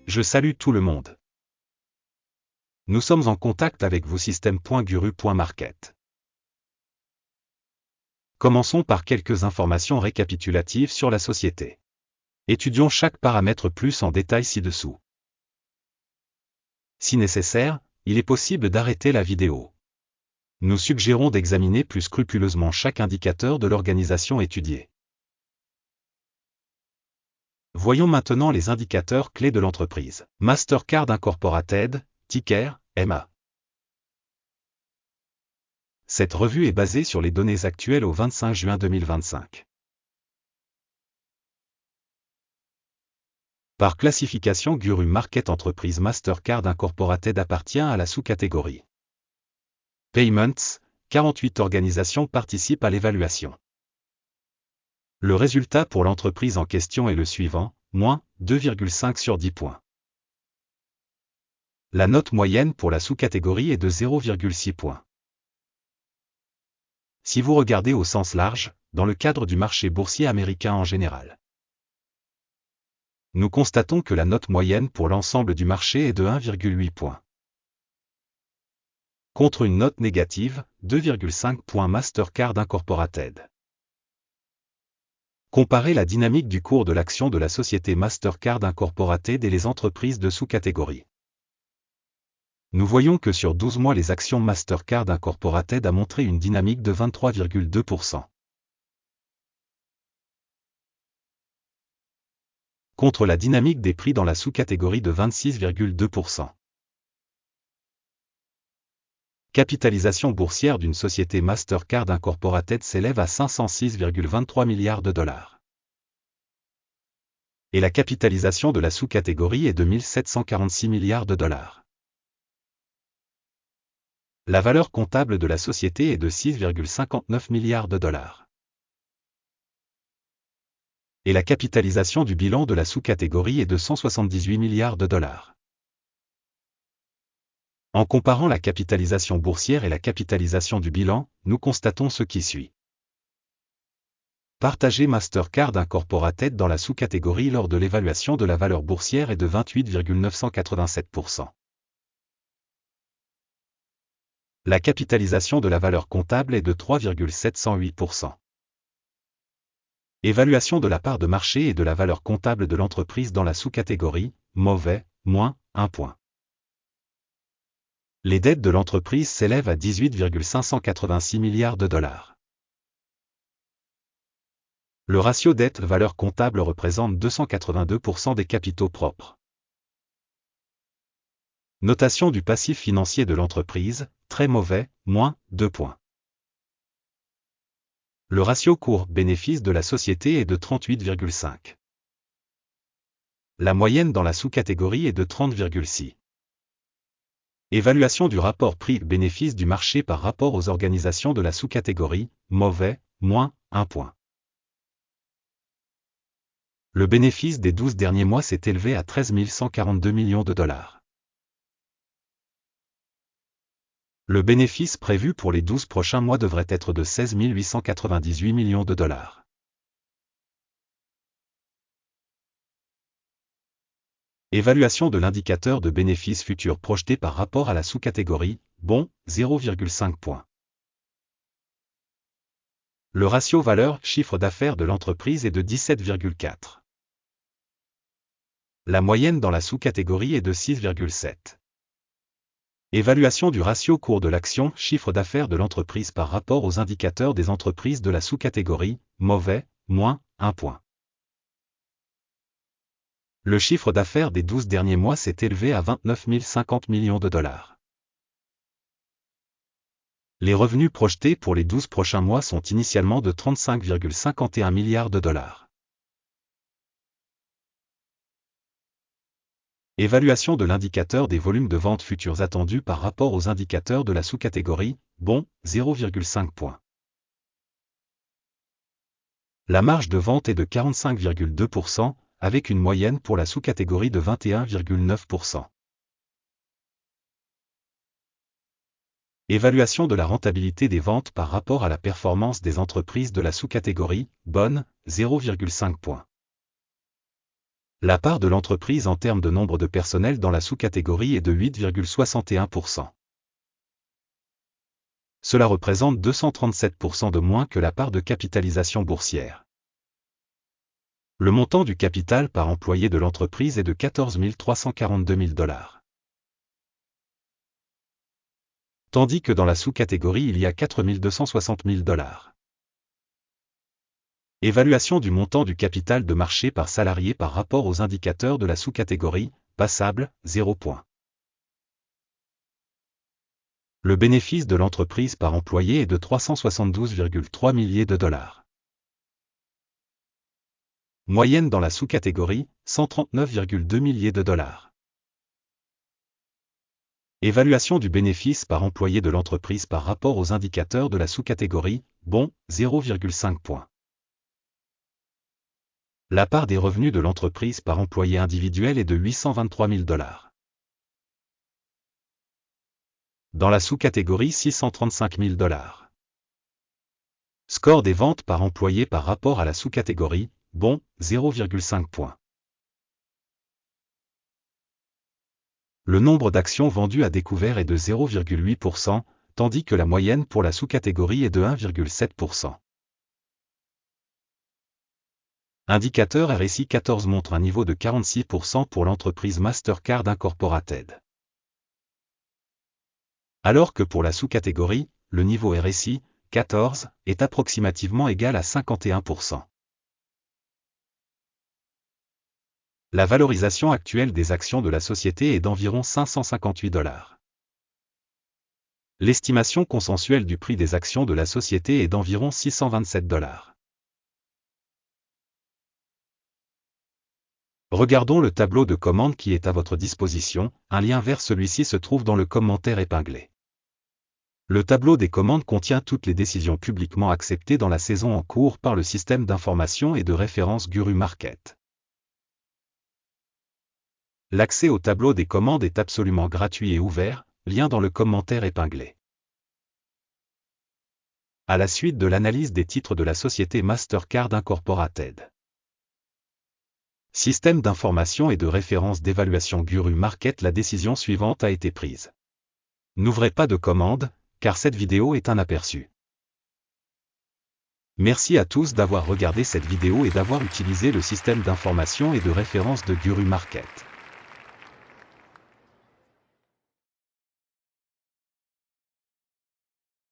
Je salue tout le monde. Nous sommes en contact avec vos systèmes.guru.market. Commençons par quelques informations récapitulatives sur la société. Étudions chaque paramètre plus en détail ci-dessous. Si nécessaire, il est possible d'arrêter la vidéo. Nous suggérons d'examiner plus scrupuleusement chaque indicateur de l'organisation étudiée. Voyons maintenant les indicateurs clés de l'entreprise. Mastercard Incorporated, ticker, MA. Cette revue est basée sur les données actuelles au 25 juin 2025. Par classification Guru Market Entreprise Mastercard Incorporated appartient à la sous-catégorie Payments, 48 organisations participent à l'évaluation. Le résultat pour l'entreprise en question est le suivant, moins 2,5 sur 10 points. La note moyenne pour la sous-catégorie est de 0,6 points. Si vous regardez au sens large, dans le cadre du marché boursier américain en général, nous constatons que la note moyenne pour l'ensemble du marché est de 1,8 points. Contre une note négative, 2,5 points Mastercard Incorporated. Comparez la dynamique du cours de l'action de la société Mastercard Incorporated et les entreprises de sous-catégorie. Nous voyons que sur 12 mois les actions Mastercard Incorporated a montré une dynamique de 23,2%. Contre la dynamique des prix dans la sous-catégorie de 26,2%. Capitalisation boursière d'une société Mastercard Incorporated s'élève à 506,23 milliards de dollars. Et la capitalisation de la sous-catégorie est de 1746 milliards de dollars. La valeur comptable de la société est de 6,59 milliards de dollars. Et la capitalisation du bilan de la sous-catégorie est de 178 milliards de dollars. En comparant la capitalisation boursière et la capitalisation du bilan, nous constatons ce qui suit. Partagé Mastercard Incorporated dans la sous-catégorie lors de l'évaluation de la valeur boursière est de 28,987%. La capitalisation de la valeur comptable est de 3,708%. Évaluation de la part de marché et de la valeur comptable de l'entreprise dans la sous-catégorie, mauvais, moins 1 point. Les dettes de l'entreprise s'élèvent à 18,586 milliards de dollars. Le ratio dette-valeur comptable représente 282% des capitaux propres. Notation du passif financier de l'entreprise, très mauvais, moins 2 points. Le ratio cours-bénéfice de la société est de 38,5. La moyenne dans la sous-catégorie est de 30,6. Évaluation du rapport prix-bénéfice du marché par rapport aux organisations de la sous-catégorie, mauvais, moins 1 point. Le bénéfice des 12 derniers mois s'est élevé à 13 142 millions de dollars. Le bénéfice prévu pour les 12 prochains mois devrait être de 16 898 millions de dollars. Évaluation de l'indicateur de bénéfice futur projeté par rapport à la sous-catégorie, bon, 0,5 points. Le ratio valeur-chiffre d'affaires de l'entreprise est de 17,4. La moyenne dans la sous-catégorie est de 6,7. Évaluation du ratio cours de l'action, chiffre d'affaires de l'entreprise par rapport aux indicateurs des entreprises de la sous-catégorie, mauvais, moins 1 point. Le chiffre d'affaires des 12 derniers mois s'est élevé à 29 050 millions de dollars. Les revenus projetés pour les 12 prochains mois sont initialement de 35,51 milliards de dollars. Évaluation de l'indicateur des volumes de vente futurs attendus par rapport aux indicateurs de la sous-catégorie, bon, 0,5 points. La marge de vente est de 45,2%, avec une moyenne pour la sous-catégorie de 21,9%. Évaluation de la rentabilité des ventes par rapport à la performance des entreprises de la sous-catégorie, bonne, 0,5 points. La part de l'entreprise en termes de nombre de personnel dans la sous-catégorie est de 8,61%. Cela représente 237% de moins que la part de capitalisation boursière. Le montant du capital par employé de l'entreprise est de 14 342 000 $. Tandis que dans la sous-catégorie il y a 4 260 000 $. Évaluation du montant du capital de marché par salarié par rapport aux indicateurs de la sous-catégorie, passable, 0 point. Le bénéfice de l'entreprise par employé est de 372,3 milliers de $. Moyenne dans la sous-catégorie, 139,2 milliers de $. Évaluation du bénéfice par employé de l'entreprise par rapport aux indicateurs de la sous-catégorie, bon, 0,5 point. La part des revenus de l'entreprise par employé individuel est de 823 000 $. Dans la sous-catégorie 635 000 $. Score des ventes par employé par rapport à la sous-catégorie, bon, 0,5 point. Le nombre d'actions vendues à découvert est de 0,8%, tandis que la moyenne pour la sous-catégorie est de 1,7%. Indicateur RSI 14 montre un niveau de 46% pour l'entreprise Mastercard Incorporated. Alors que pour la sous-catégorie, le niveau RSI, 14, est approximativement égal à 51%. La valorisation actuelle des actions de la société est d'environ 558 $. L'estimation consensuelle du prix des actions de la société est d'environ 627 $. Regardons le tableau de commande qui est à votre disposition, un lien vers celui-ci se trouve dans le commentaire épinglé. Le tableau des commandes contient toutes les décisions publiquement acceptées dans la saison en cours par le système d'information et de référence Guru Market. L'accès au tableau des commandes est absolument gratuit et ouvert, lien dans le commentaire épinglé. À la suite de l'analyse des titres de la société Mastercard Incorporated. Système d'information et de référence d'évaluation Guru Market. La décision suivante a été prise. N'ouvrez pas de commande, car cette vidéo est un aperçu. Merci à tous d'avoir regardé cette vidéo et d'avoir utilisé le système d'information et de référence de Guru Market.